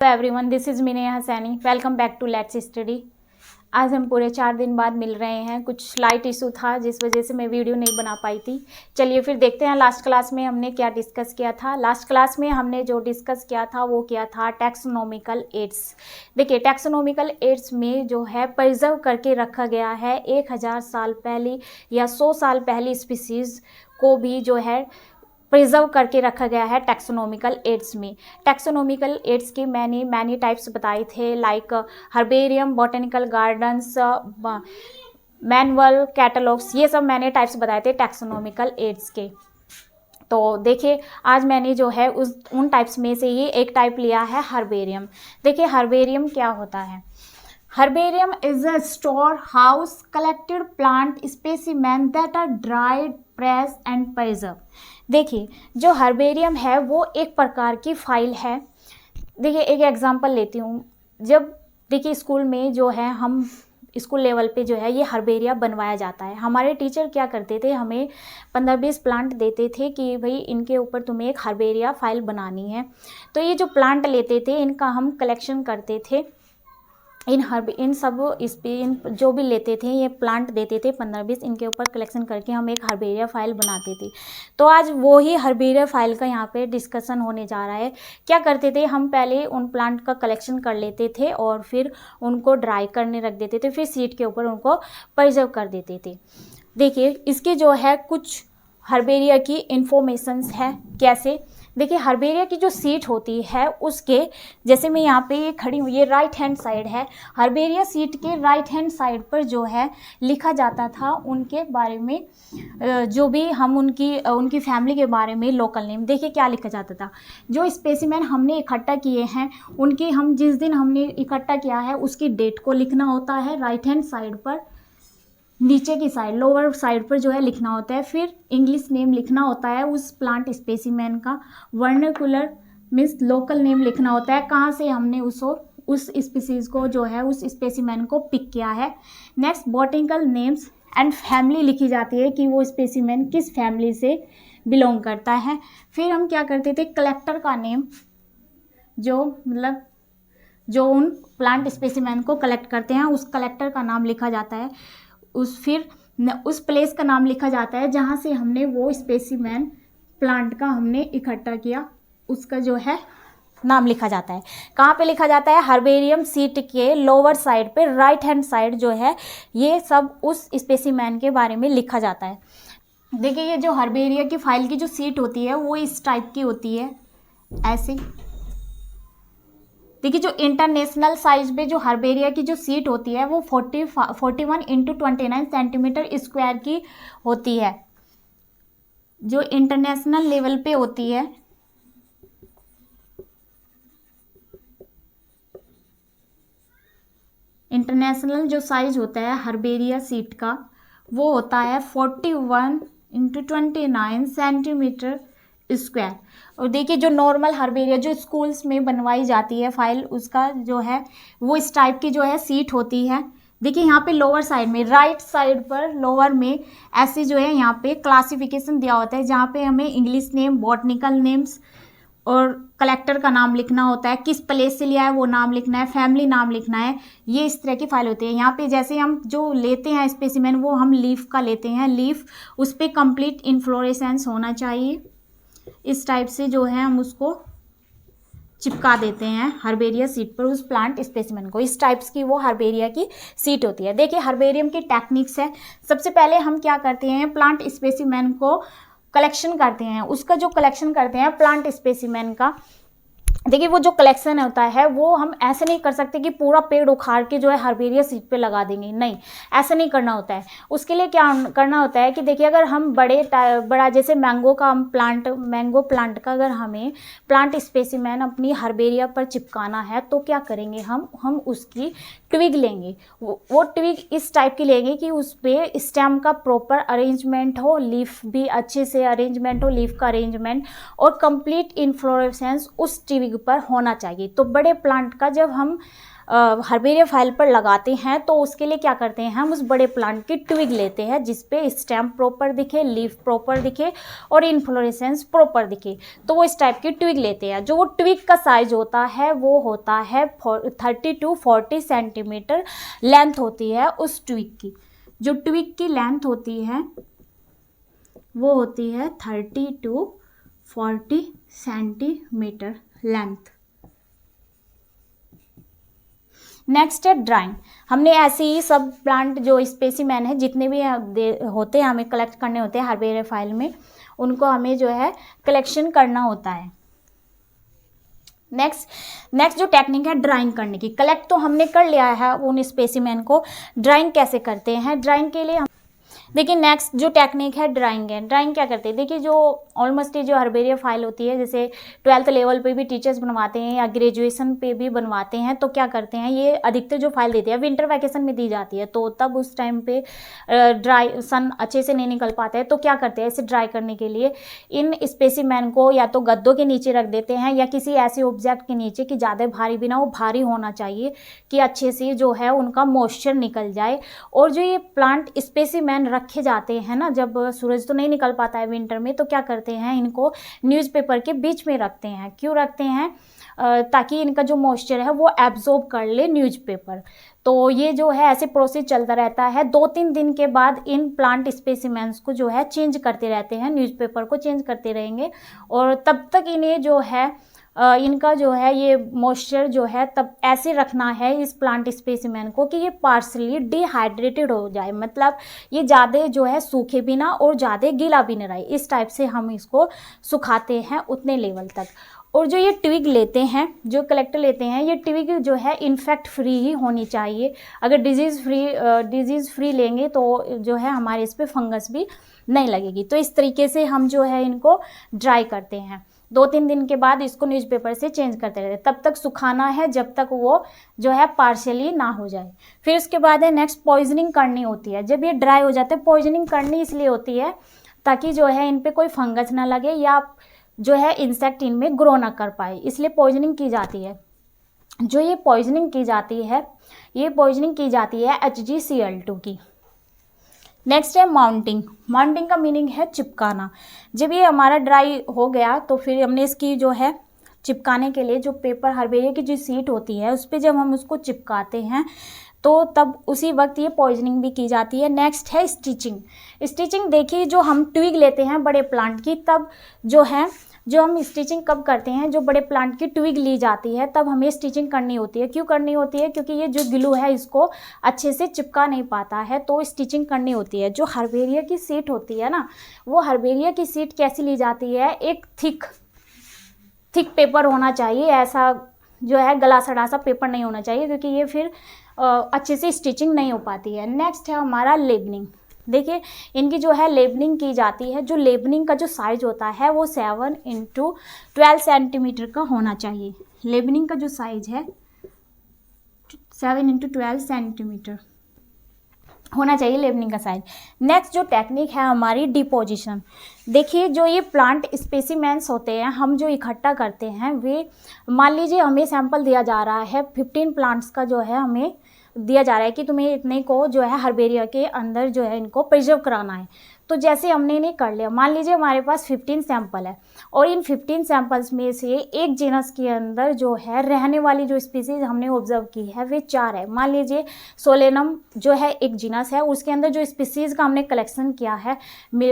Hello everyone, this is Meena Husaini. Welcome back to let's study. आज हम पूरे 4 दिन बाद मिल रहे हैं। कुछ लाइट इशू था जिस वजह से मैं वीडियो नहीं बना पाई थी। चलिए फिर देखते हैं लास्ट क्लास में हमने क्या डिस्कस किया था। लास्ट क्लास में हमने जो डिस्कस किया था वो क्या था, टैक्सोनॉमिकल एड्स। देखिए टैक्सोनॉमिकल एड्स में जो है प्रिजर्व करके रखा गया है 1000 साल पहले या 100 साल पहली स्पीसीज़ को भी जो है प्रिजर्व करके रखा गया है टैक्सोनॉमिकल एड्स में। टैक्सोनॉमिकल एड्स के मैनी टाइप्स बताए थे, like herbarium, botanical gardens, manual, catalogues, ये सब मैंने टाइप्स बताए थे टैक्सोनॉमिकल एड्स के। तो देखिए आज मैंने जो है उन टाइप्स में से ये एक टाइप लिया है हर्बेरियम। देखिए हर्बेरियम क्या होता है। Herbarium is a storehouse collected plant specimen that are dried, pressed and preserved। देखिए जो हर्बेरियम है वो एक प्रकार की फाइल है। देखिए एक एग्जांपल लेती हूँ। जब देखिए स्कूल में जो है हम स्कूल लेवल पे जो है ये हर्बेरिया बनवाया जाता है। हमारे टीचर क्या करते थे, हमें 15-20 प्लांट देते थे कि भाई इनके ऊपर तुम्हें एक हर्बेरिया फाइल बनानी है। तो ये जो प्लांट लेते थे इनका हम कलेक्शन करते थे। इन जो भी लेते थे ये प्लांट देते थे 15-20, इनके ऊपर कलेक्शन करके हम एक हर्बेरिया फाइल बनाते थे। तो आज वो ही हर्बेरिया फाइल का यहाँ पे डिस्कशन होने जा रहा है। क्या करते थे, हम पहले उन प्लांट का कलेक्शन कर लेते थे और फिर उनको ड्राई करने रख देते थे, फिर शीट के ऊपर उनको प्रिजर्व कर देते थे। देखिए इसके जो है कुछ हर्बेरिया की इंफॉर्मेशंस है। कैसे, देखिए हर्बेरिया की जो सीट होती है उसके, जैसे मैं यहाँ पे ये खड़ी हूँ, ये राइट हैंड साइड है। हर्बेरिया सीट के राइट हैंड साइड पर जो है लिखा जाता था उनके बारे में, जो भी हम उनकी फैमिली के बारे में लोकल नेम। देखिए क्या लिखा जाता था, जो स्पेसिमेन हमने इकट्ठा किए हैं उनकी, हम जिस दिन हमने इकट्ठा किया है उसकी डेट को लिखना होता है राइट हैंड साइड पर। नीचे की साइड, लोअर साइड पर जो है लिखना होता है। फिर इंग्लिश नेम लिखना होता है उस प्लांट स्पेसिमेन का। वर्नाकुलर मीन्स लोकल नेम लिखना होता है, कहाँ से हमने उस स्पीसीज को जो है उस स्पेसिमेन को पिक किया है। Next botanical names and family लिखी जाती है कि वो स्पेसिमेन किस फैमिली से बिलोंग करता है। फिर हम क्या करते थे, कलेक्टर का नेम, जो उन प्लांट स्पेसिमेन को कलेक्ट करते हैं उस कलेक्टर का नाम लिखा जाता है। फिर उस प्लेस का नाम लिखा जाता है जहाँ से हमने वो स्पेसिमेन प्लांट का हमने इकट्ठा किया, उसका जो है नाम लिखा जाता है। कहाँ पे लिखा जाता है, हर्बेरियम सीट के लोअर साइड पे राइट हैंड साइड जो है ये सब उस स्पेसिमेन के बारे में लिखा जाता है। देखिए ये जो हर्बेरिया की फाइल की जो सीट होती है वो इस टाइप की होती है, ऐसे। देखिए जो इंटरनेशनल साइज पे जो हर्बेरिया की जो सीट होती है वो 41 × 29 सेंटीमीटर स्क्वायर की होती है, जो इंटरनेशनल लेवल पे होती है। इंटरनेशनल जो साइज होता है हर्बेरिया सीट का वो होता है 41 × 29 सेंटीमीटर स्क्वायर। और देखिए जो नॉर्मल हर्बेरिया जो स्कूल्स में बनवाई जाती है फाइल, उसका जो है वो इस टाइप की जो है सीट होती है। देखिए यहाँ पे लोअर साइड में, राइट साइड पर लोअर में ऐसे जो है यहाँ पे क्लासिफिकेशन दिया होता है जहाँ पे हमें इंग्लिश नेम, बॉटनिकल नेम्स और कलेक्टर का नाम लिखना होता है, किस प्लेस से लिया है वो नाम लिखना है, फैमिली नाम लिखना है। ये इस तरह की फाइल होती है। यहाँ पे जैसे हम जो लेते हैं स्पेसिमेन वो हम लीफ का लेते हैं, लीफ उस पर कंप्लीट इन्फ्लोरेसेंस होना चाहिए। इस टाइप से जो है हम उसको चिपका देते हैं हर्बेरिया सीट पर उस प्लांट स्पेसिमेन को। इस टाइप्स की वो हर्बेरिया की सीट होती है। देखिए हर्बेरियम की टेक्निक्स है। सबसे पहले हम क्या करते हैं, प्लांट स्पेसिमेन को कलेक्शन करते हैं। उसका जो कलेक्शन करते हैं प्लांट स्पेसिमेन का, देखिए वो जो कलेक्शन होता है वो हम ऐसे नहीं कर सकते कि पूरा पेड़ उखाड़ के जो है हर्बेरिया सीट पे लगा देंगे, नहीं, ऐसा नहीं करना होता है। उसके लिए क्या करना होता है कि देखिए अगर हम बड़ा जैसे मैंगो प्लांट का अगर हमें प्लांट स्पेसिमेन अपनी हर्बेरिया पर चिपकाना है तो क्या करेंगे, हम उसकी ट्विग लेंगे। वो ट्विग इस टाइप की लेंगे कि उस पर स्टेम का प्रॉपर अरेंजमेंट हो, लीफ भी अच्छे से अरेंजमेंट हो, लीफ का अरेंजमेंट और कंप्लीट इन्फ्लोरेसेंस उस ट्विग पर होना चाहिए। तो बड़े प्लांट का जब हम हर्बेरिया फाइल पर लगाते हैं तो उसके लिए क्या करते हैं, हम उस बड़े प्लांट की ट्विग लेते हैं जिसपे स्टेम प्रॉपर दिखे, लीफ प्रॉपर दिखे और इन्फ्लोरेसेंस प्रॉपर दिखे, तो वो इस टाइप की ट्विग लेते हैं। जो वो ट्विग का साइज होता है वो होता है 30 to 40 सेंटीमीटर लेंथ होती है उस ट्विग की। जो ट्विग की लेंथ होती है वो होती है 30 to 40 सेंटीमीटर लेंथ। नेक्स्ट है ड्राइंग। हमने ऐसे ही सब प्लांट जो स्पेसिमेन है जितने भी होते हैं हमें कलेक्ट करने होते हैं हर्बेरिया फाइल में, उनको हमें जो है कलेक्शन करना होता है। नेक्स्ट जो टेक्निक है ड्राइंग करने की, कलेक्ट तो हमने कर लिया है उन स्पेसिमेन को, ड्राइंग कैसे करते हैं। ड्राइंग के लिए देखिए नेक्स्ट जो टेक्निक है ड्राइंग है। ड्राइंग क्या करते हैं, देखिए जो ऑलमोस्ट जो हर्बेरिया फाइल होती है, जैसे 12th लेवल पे भी टीचर्स बनवाते हैं या ग्रेजुएशन पे भी बनवाते हैं, तो क्या करते हैं ये अधिकतर जो फाइल देते हैं विंटर वैकेशन में दी जाती है, तो तब उस टाइम पे ड्राई सन अच्छे से नहीं निकल पाता है, तो क्या करते हैं इसे ड्राई करने के लिए इन स्पेसिमेन को या तो गद्दों के नीचे रख देते हैं या किसी ऐसे ऑब्जेक्ट के नीचे कि ज़्यादा भारी भी ना हो, भारी होना चाहिए कि अच्छे से जो है उनका मॉइस्चर निकल जाए। और जो ये प्लांट स्पेसिमेन रखे जाते हैं ना, जब सूरज तो नहीं निकल पाता है विंटर में, तो क्या करते हैं इनको न्यूज़पेपर के बीच में रखते हैं। क्यों रखते हैं, ताकि इनका जो मॉइस्चर है वो एब्जॉर्ब कर ले न्यूज़पेपर। तो ये जो है ऐसे प्रोसेस चलता रहता है। 2-3 दिन के बाद इन प्लांट स्पेसिमेंस को जो है चेंज करते रहते हैं, न्यूज़पेपर को चेंज करते रहेंगे और तब तक इन्हें जो है इनका जो है ये मॉइस्चर जो है तब ऐसे रखना है इस प्लांट स्पेसिमेन को कि ये पार्शली डिहाइड्रेटेड हो जाए, मतलब ये ज़्यादा जो है सूखे भी ना और ज़्यादा गीला भी ना रहे, इस टाइप से हम इसको सुखाते हैं उतने लेवल तक। और जो ये ट्विग लेते हैं, जो कलेक्टर लेते हैं, ये ट्विग जो है इन्फेक्ट फ्री ही होनी चाहिए। अगर डिजीज़ फ्री लेंगे तो जो है हमारे इस पर फंगस भी नहीं लगेगी। तो इस तरीके से हम जो है इनको ड्राई करते हैं। 2-3 दिन के बाद इसको न्यूज़पेपर से चेंज करते रहते, तब तक सुखाना है जब तक वो जो है पार्शियली ना हो जाए। फिर उसके बाद है नेक्स्ट पॉइजनिंग करनी होती है। जब ये ड्राई हो जाते हैं, पॉइजनिंग करनी इसलिए होती है ताकि जो है इन पे कोई फंगस ना लगे या जो है इंसेक्ट इनमें ग्रो ना कर पाए, इसलिए पॉइजनिंग की जाती है। जो ये पॉइजनिंग की जाती है, ये पॉइजनिंग की जाती है HgCl2 की। नेक्स्ट है माउंटिंग। माउंटिंग का मीनिंग है चिपकाना। जब ये हमारा ड्राई हो गया तो फिर हमने इसकी जो है चिपकाने के लिए जो पेपर हर्बेरिया की जो सीट होती है उस पर जब हम उसको चिपकाते हैं तो तब उसी वक्त ये पॉइजनिंग भी की जाती है। नेक्स्ट है स्टिचिंग। स्टिचिंग देखिए जो हम ट्विग लेते हैं बड़े प्लांट की, तब जो है जो हम स्टिचिंग कब करते हैं, जो बड़े प्लांट की ट्विग ली जाती है तब हमें स्टिचिंग करनी होती है। क्यों करनी होती है, क्योंकि ये जो ग्लू है इसको अच्छे से चिपका नहीं पाता है, तो स्टिचिंग करनी होती है। जो हर्बेरिया की सीट होती है ना, वो हर्बेरिया की सीट कैसी ली जाती है, एक थिक पेपर होना चाहिए, ऐसा जो है गला सड़ा सा पेपर नहीं होना चाहिए, क्योंकि ये फिर अच्छे से स्टिचिंग नहीं हो पाती है। नेक्स्ट है हमारा लेबलिंग। देखिए इनकी जो है लेबलिंग की जाती है। जो लेबलिंग का जो साइज होता है वो 7 × 12 सेंटीमीटर का होना चाहिए। लेबलिंग का जो साइज है 7 × 12 सेंटीमीटर होना चाहिए लेबलिंग का साइज। नेक्स्ट जो टेक्निक है हमारी डिपोजिशन। देखिए जो ये प्लांट स्पेसिमेंस होते हैं हम जो इकट्ठा करते हैं, वे मान लीजिए हमें सैंपल दिया जा रहा है 15 प्लांट्स का, जो है हमें दिया जा रहा है कि तुम्हें इतने को जो है हर्बेरिया के अंदर जो है इनको प्रिजर्व कराना है। तो जैसे हमने इन्हें कर लिया, मान लीजिए हमारे पास 15 सैंपल है और इन 15 सैंपल्स में से एक जीनस के अंदर जो है रहने वाली जो स्पीसीज हमने ऑब्जर्व की है वे 4 है। मान लीजिए सोलेनम जो है एक जीनस है, उसके अंदर जो स्पीसीज का हमने कलेक्शन किया है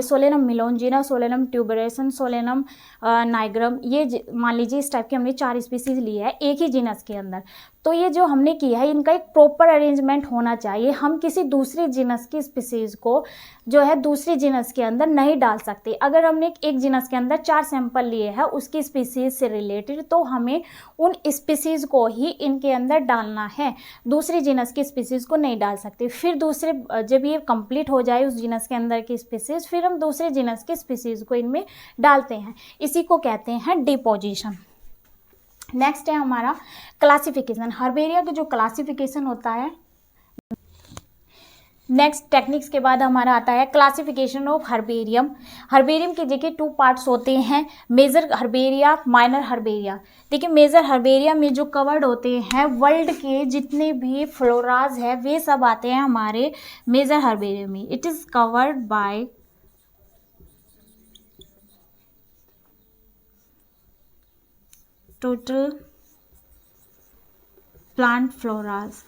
सोलेनम मिलोनजिना, सोलेनम ट्यूबरेसन, सोलेनम नाइग्रम, ये मान लीजिए इस टाइप के हमने 4 स्पीसीज ली है एक ही जीनस के अंदर। तो ये जो हमने किया है इनका एक प्रॉपर अरेंजमेंट होना चाहिए। हम किसी दूसरी जीनस की स्पीसीज को जो है दूसरी जीनस के अंदर नहीं डाल सकते। अगर हमने एक जीनस के अंदर 4 सैंपल लिए हैं उसकी स्पीसीज से रिलेटेड, तो हमें उन स्पीसीज को ही इनके अंदर डालना है, दूसरी जीनस की स्पीसीज को नहीं डाल सकते। फिर दूसरे जब ये कंप्लीट हो जाए उस जीनस के अंदर की स्पीसीज, फिर हम दूसरे जीनस की स्पीसीज को इनमें डालते हैं। इसी को कहते हैं डिपोजिशन। नेक्स्ट है हमारा क्लासिफिकेशन। हर्बेरिया का जो क्लासिफिकेशन होता है, नेक्स्ट टेक्निक्स के बाद हमारा आता है क्लासिफिकेशन ऑफ हर्बेरियम। हर्बेरियम के देखिए 2 पार्ट्स होते हैं, मेजर हर्बेरिया, माइनर हर्बेरिया। देखिए मेजर हर्बेरिया में जो कवर्ड होते हैं वर्ल्ड के जितने भी फ्लोराज है वे सब आते हैं हमारे मेजर हर्बेरियम में। It is covered by total plant floras.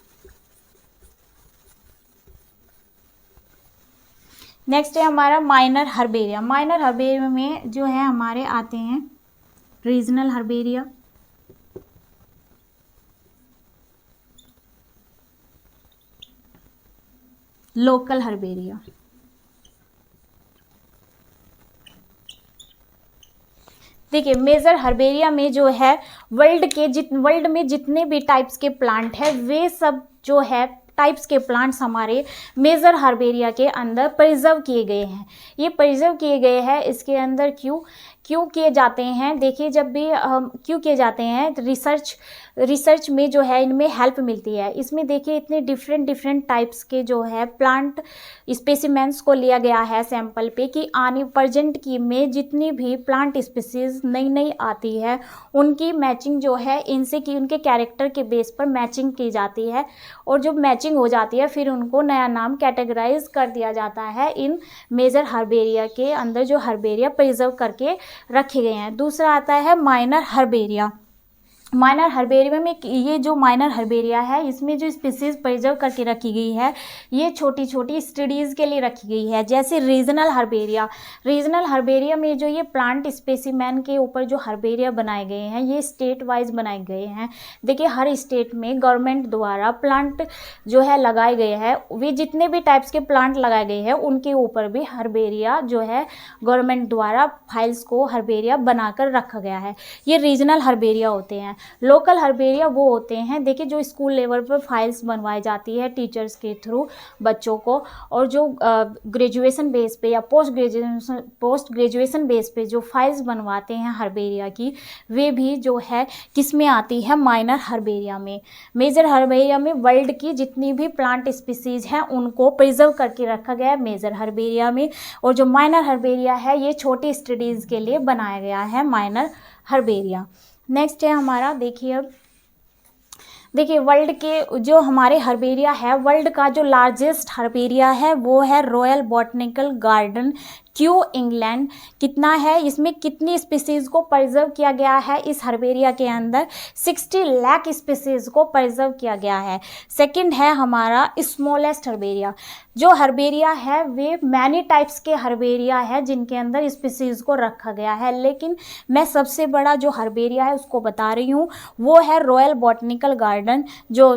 Next है हमारा माइनर हर्बेरिया। माइनर हर्बेरिया में जो है हमारे आते हैं रीजनल हर्बेरिया, लोकल हर्बेरिया। देखिए मेजर हर्बेरिया में जो है वर्ल्ड में जितने भी टाइप्स के प्लांट है वे सब जो है टाइप्स के प्लांट्स हमारे मेजर हर्बेरिया के अंदर प्रिजर्व किए गए हैं। ये प्रिजर्व किए गए हैं इसके अंदर क्यों किए जाते हैं? देखिए जब भी क्यों किए जाते हैं, रिसर्च में जो है इनमें हेल्प मिलती है। इसमें देखिए इतने डिफरेंट टाइप्स के जो है प्लांट स्पेसिमेंट्स को लिया गया है सैंपल पे कि आने प्रेजेंट की में जितनी भी प्लांट स्पीसीज नई आती है उनकी मैचिंग जो है इनसे की उनके कैरेक्टर के बेस पर मैचिंग की जाती है, और जब मैचिंग हो जाती है फिर उनको नया नाम कैटेगराइज कर दिया जाता है इन मेजर हर्बेरिया के अंदर जो हर्बेरिया प्रिजर्व करके रखे गए हैं। दूसरा आता है माइनर हर्बेरिया। माइनर हर्बेरिया में ये जो माइनर हर्बेरिया है इसमें जो स्पीसीज प्रिजर्व करके रखी गई है ये छोटी छोटी स्टडीज़ के लिए रखी गई है। जैसे रीजनल हर्बेरिया में जो ये प्लांट स्पेसिमेन के ऊपर जो हर्बेरिया बनाए गए हैं ये स्टेट वाइज बनाए गए हैं। देखिए हर स्टेट में गवर्नमेंट द्वारा प्लांट जो है लगाए गए हैं, वे जितने भी टाइप्स के प्लांट लगाए गए हैं उनके ऊपर भी हर्बेरिया जो है गवर्नमेंट द्वारा फाइल्स को हर्बेरिया बनाकर रखा गया है। ये रीजनल हर्बेरिया होते हैं। लोकल हर्बेरिया वो होते हैं देखिए जो स्कूल लेवल पर फाइल्स बनवाई जाती है टीचर्स के थ्रू बच्चों को, और जो ग्रेजुएशन बेस पे या पोस्ट ग्रेजुएशन बेस पे जो फाइल्स बनवाते हैं हर्बेरिया की वे भी जो है किस में आती है माइनर हर्बेरिया में। मेजर हर्बेरिया में वर्ल्ड की जितनी भी प्लांट स्पीसीज हैं उनको प्रिजर्व करके रखा गया है मेजर हर्बेरिया में, और जो माइनर हर्बेरिया है ये छोटी स्टडीज़ के लिए बनाया गया है माइनर हर्बेरिया। नेक्स्ट है हमारा देखिए वर्ल्ड के जो हमारे हर्बेरिया है वर्ल्ड का जो लार्जेस्ट हर्बेरिया है वो है royal botanical garden Q England. कितना है इसमें कितनी स्पीसीज को प्रिजर्व किया गया है इस हर्बेरिया के अंदर? 60 लाख स्पीसीज को प्रिजर्व किया गया है। सेकंड है हमारा स्मॉलेस्ट हर्बेरिया। जो हर्बेरिया है वे मैनी टाइप्स के हर्बेरिया है जिनके अंदर स्पीसीज को रखा गया है, लेकिन मैं सबसे बड़ा जो हर्बेरिया है उसको बता रही हूँ वो है रॉयल बॉटनिकल गार्डन। जो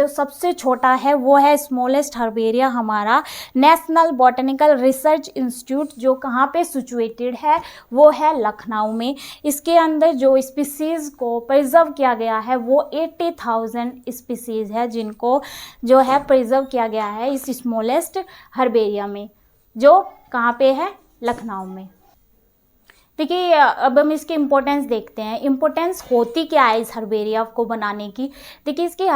सबसे छोटा है वो है स्मॉलेस्ट हर्बेरिया हमारा नेशनल बॉटनिकल रिसर्च इंस्टीट्यूट जो कहाँ पे सिचुएटेड है वो है लखनऊ में। इसके अंदर जो स्पीसीज को प्रिजर्व किया गया है वो 80,000 स्पीसीज है जिनको जो है प्रिजर्व किया गया है इस स्मॉलेस्ट हर्बेरिया में जो कहाँ पे है लखनऊ में। देखिए अब हम इसकी इम्पोर्टेंस देखते हैं। इम्पोर्टेंस होती क्या है इस हर्बेरिया को बनाने की? देखिए इसकी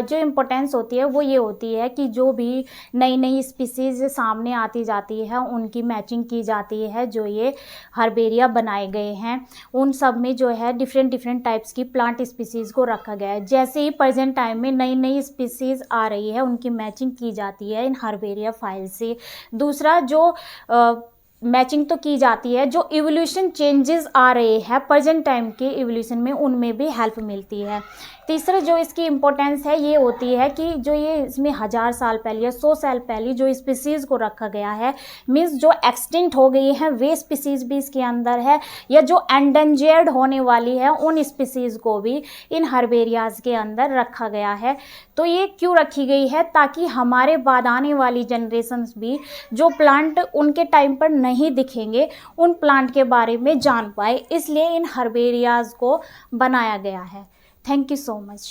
जो इम्पोर्टेंस होती है वो ये होती है कि जो भी नई स्पीसीज सामने आती जाती है उनकी मैचिंग की जाती है। जो ये हर्बेरिया बनाए गए हैं उन सब में जो है डिफरेंट टाइप्स की प्लांट स्पीसीज़ को रखा गया है। जैसे ही प्रेजेंट टाइम में नई स्पीसीज़ आ रही है उनकी मैचिंग की जाती है इन हर्बेरिया फाइल से। दूसरा जो मैचिंग तो की जाती है, जो इवोल्यूशन चेंजेस आ रहे हैं प्रेजेंट टाइम के इवोल्यूशन में उनमें भी हेल्प मिलती है। तीसरा जो इसकी इम्पोर्टेंस है ये होती है कि जो ये इसमें 1000 साल पहले या 100 साल पहले जो स्पीसीज़ को रखा गया है मीन्स जो एक्सटिंक्ट हो गई हैं वे स्पीसीज़ भी इसके अंदर है, या जो एंडेंजर्ड होने वाली है उन स्पीसीज़ को भी इन हर्बेरियाज़ के अंदर रखा गया है। तो ये क्यों रखी गई है? ताकि हमारे बाद आने वाली जनरेशन्स भी जो प्लांट उनके टाइम पर नहीं दिखेंगे उन प्लांट के बारे में जान पाए, इसलिए इन हर्बेरियाज़ को बनाया गया है। Thank you so much.